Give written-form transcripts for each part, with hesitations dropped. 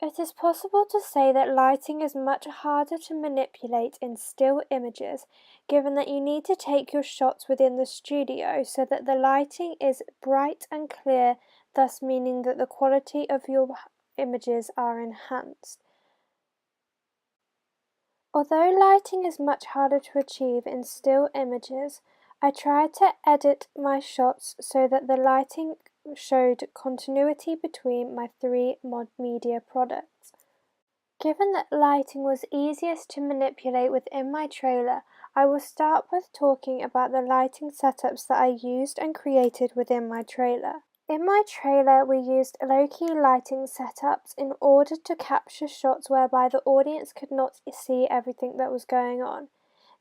It is possible to say that lighting is much harder to manipulate in still images, given that you need to take your shots within the studio so that the lighting is bright and clear, thus meaning that the quality of your images are enhanced. Although lighting is much harder to achieve in still images, I tried to edit my shots so that the lighting showed continuity between my three mod media products. Given that lighting was easiest to manipulate within my trailer, I will start with talking about the lighting setups that I used and created within my trailer. In my trailer, we used low-key lighting setups in order to capture shots whereby the audience could not see everything that was going on.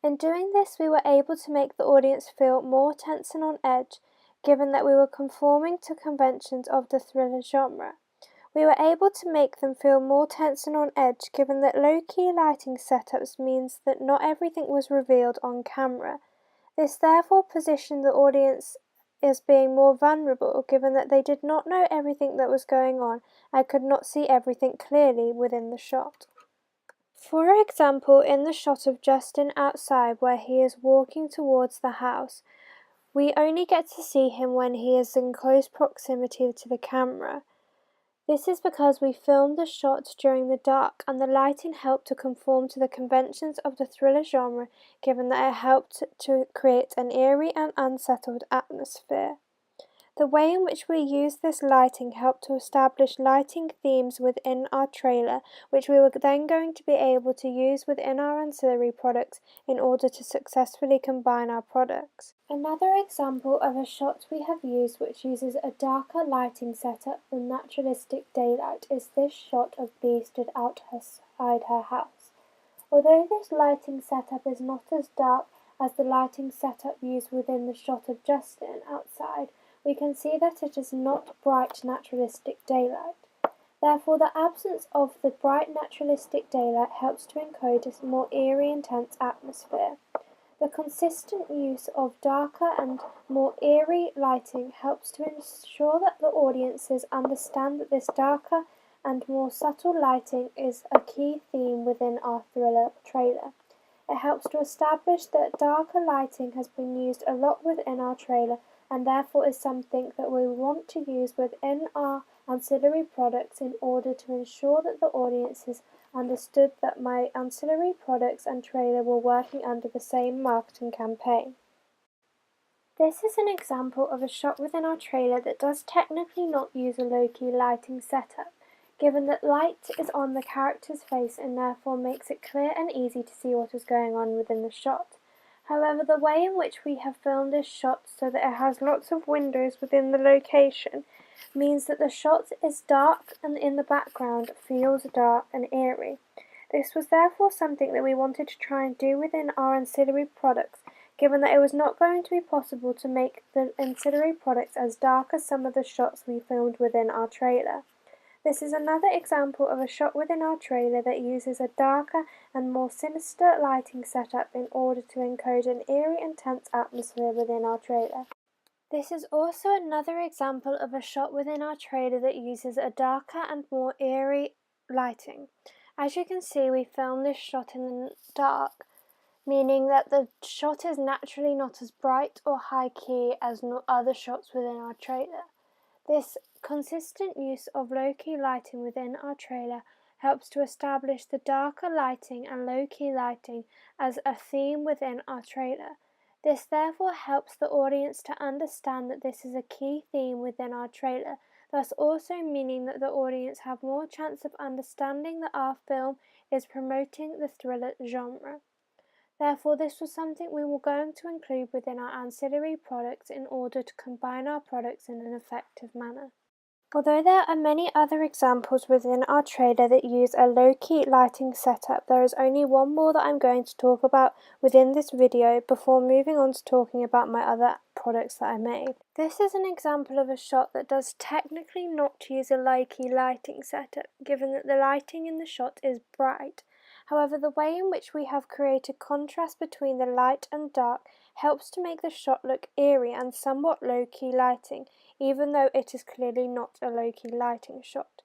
In doing this, we were able to make the audience feel more tense and on edge, given that we were conforming to conventions of the thriller genre. We were able to make them feel more tense and on edge, given that low-key lighting setups means that not everything was revealed on camera. This therefore positioned the audience as being more vulnerable, given that they did not know everything that was going on and could not see everything clearly within the shot. For example, in the shot of Justin outside where he is walking towards the house, we only get to see him when he is in close proximity to the camera. This is because we filmed the shot during the dark and the lighting helped to conform to the conventions of the thriller genre, given that it helped to create an eerie and unsettled atmosphere. The way in which we used this lighting helped to establish lighting themes within our trailer, which we were then going to be able to use within our ancillary products in order to successfully combine our products. Another example of a shot we have used which uses a darker lighting setup than naturalistic daylight is this shot of Bee stood outside her house. Although this lighting setup is not as dark as the lighting setup used within the shot of Justin outside, we can see that it is not bright naturalistic daylight. Therefore, the absence of the bright naturalistic daylight helps to encode a more eerie, intense atmosphere. The consistent use of darker and more eerie lighting helps to ensure that the audiences understand that this darker and more subtle lighting is a key theme within our thriller trailer. It helps to establish that darker lighting has been used a lot within our trailer and therefore is something that we want to use within our ancillary products in order to ensure that the audiences understood that my ancillary products and trailer were working under the same marketing campaign. This is an example of a shot within our trailer that does technically not use a low-key lighting setup, given that light is on the character's face and therefore makes it clear and easy to see what is going on within the shot. However, the way in which we have filmed this shot so that it has lots of windows within the location means that the shot is dark and in the background feels dark and eerie. This was therefore something that we wanted to try and do within our ancillary products, given that it was not going to be possible to make the ancillary products as dark as some of the shots we filmed within our trailer. This is another example of a shot within our trailer that uses a darker and more sinister lighting setup in order to encode an eerie, intense atmosphere within our trailer. This is also another example of a shot within our trailer that uses a darker and more eerie lighting. As you can see, we filmed this shot in the dark, meaning that the shot is naturally not as bright or high key as other shots within our trailer. This consistent use of low-key lighting within our trailer helps to establish the darker lighting and low-key lighting as a theme within our trailer. This therefore helps the audience to understand that this is a key theme within our trailer, thus also meaning that the audience have more chance of understanding that our film is promoting the thriller genre. Therefore, this was something we were going to include within our ancillary products in order to combine our products in an effective manner. Although there are many other examples within our trailer that use a low-key lighting setup, there is only one more that I'm going to talk about within this video before moving on to talking about my other products that I made. This is an example of a shot that does technically not use a low-key lighting setup, given that the lighting in the shot is bright. However, the way in which we have created contrast between the light and dark helps to make the shot look eerie and somewhat low-key lighting, even though it is clearly not a low-key lighting shot.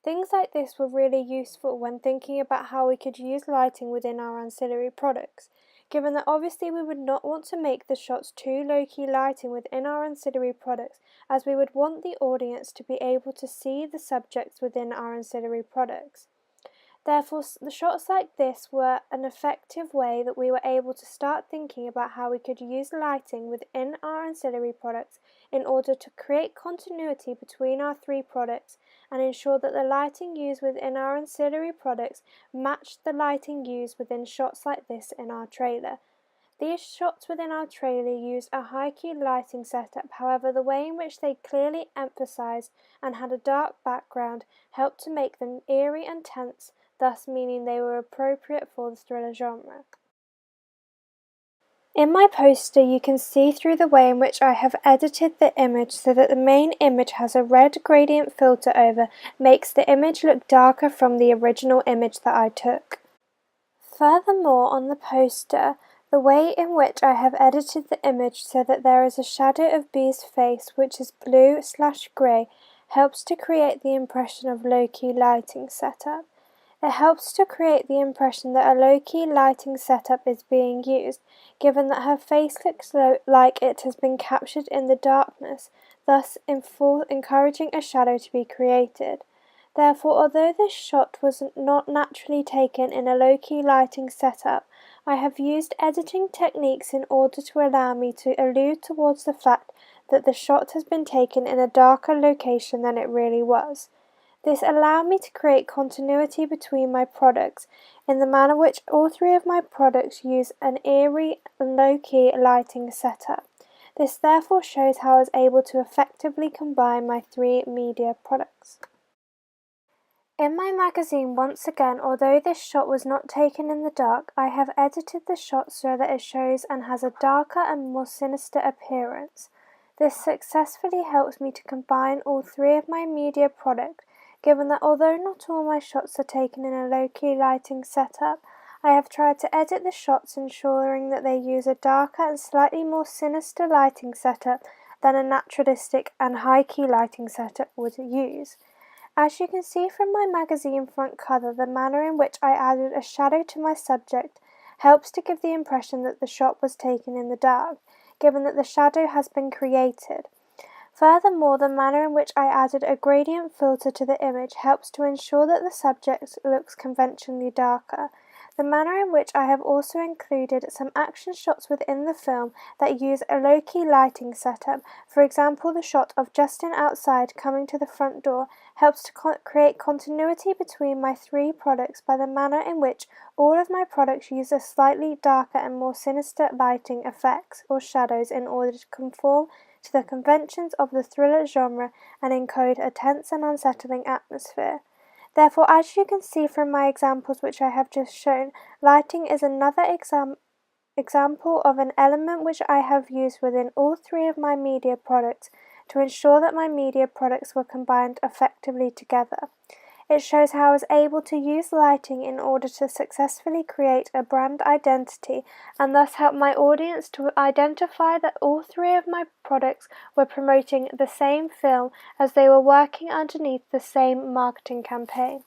Things like this were really useful when thinking about how we could use lighting within our ancillary products, given that obviously we would not want to make the shots too low-key lighting within our ancillary products, as we would want the audience to be able to see the subjects within our ancillary products. Therefore, the shots like this were an effective way that we were able to start thinking about how we could use lighting within our ancillary products in order to create continuity between our three products and ensure that the lighting used within our ancillary products matched the lighting used within shots like this in our trailer. These shots within our trailer used a high-key lighting setup, however the way in which they clearly emphasized and had a dark background helped to make them eerie and tense, thus meaning they were appropriate for the thriller genre. In my poster you can see through the way in which I have edited the image so that the main image has a red gradient filter over, makes the image look darker from the original image that I took. Furthermore, on the poster, the way in which I have edited the image so that there is a shadow of B's face which is blue/grey helps to create the impression of low-key lighting setup. It helps to create the impression that a low-key lighting setup is being used, given that her face looks like it has been captured in the darkness, thus encouraging a shadow to be created. Therefore, although this shot was not naturally taken in a low-key lighting setup, I have used editing techniques in order to allow me to allude towards the fact that the shot has been taken in a darker location than it really was. This allowed me to create continuity between my products in the manner which all three of my products use an eerie, low-key lighting setup. This therefore shows how I was able to effectively combine my three media products. In my magazine, once again, although this shot was not taken in the dark, I have edited the shot so that it shows and has a darker and more sinister appearance. This successfully helps me to combine all three of my media products, given that although not all my shots are taken in a low-key lighting setup, I have tried to edit the shots ensuring that they use a darker and slightly more sinister lighting setup than a naturalistic and high-key lighting setup would use. As you can see from my magazine front cover, the manner in which I added a shadow to my subject helps to give the impression that the shot was taken in the dark, given that the shadow has been created. Furthermore, the manner in which I added a gradient filter to the image helps to ensure that the subject looks conventionally darker. The manner in which I have also included some action shots within the film that use a low-key lighting setup, for example the shot of Justin outside coming to the front door, helps to create continuity between my three products by the manner in which all of my products use a slightly darker and more sinister lighting effects or shadows in order to conform to the conventions of the thriller genre and encode a tense and unsettling atmosphere. Therefore, as you can see from my examples which I have just shown, lighting is another example of an element which I have used within all three of my media products to ensure that my media products were combined effectively together. It shows how I was able to use lighting in order to successfully create a brand identity and thus help my audience to identify that all three of my products were promoting the same film as they were working underneath the same marketing campaign.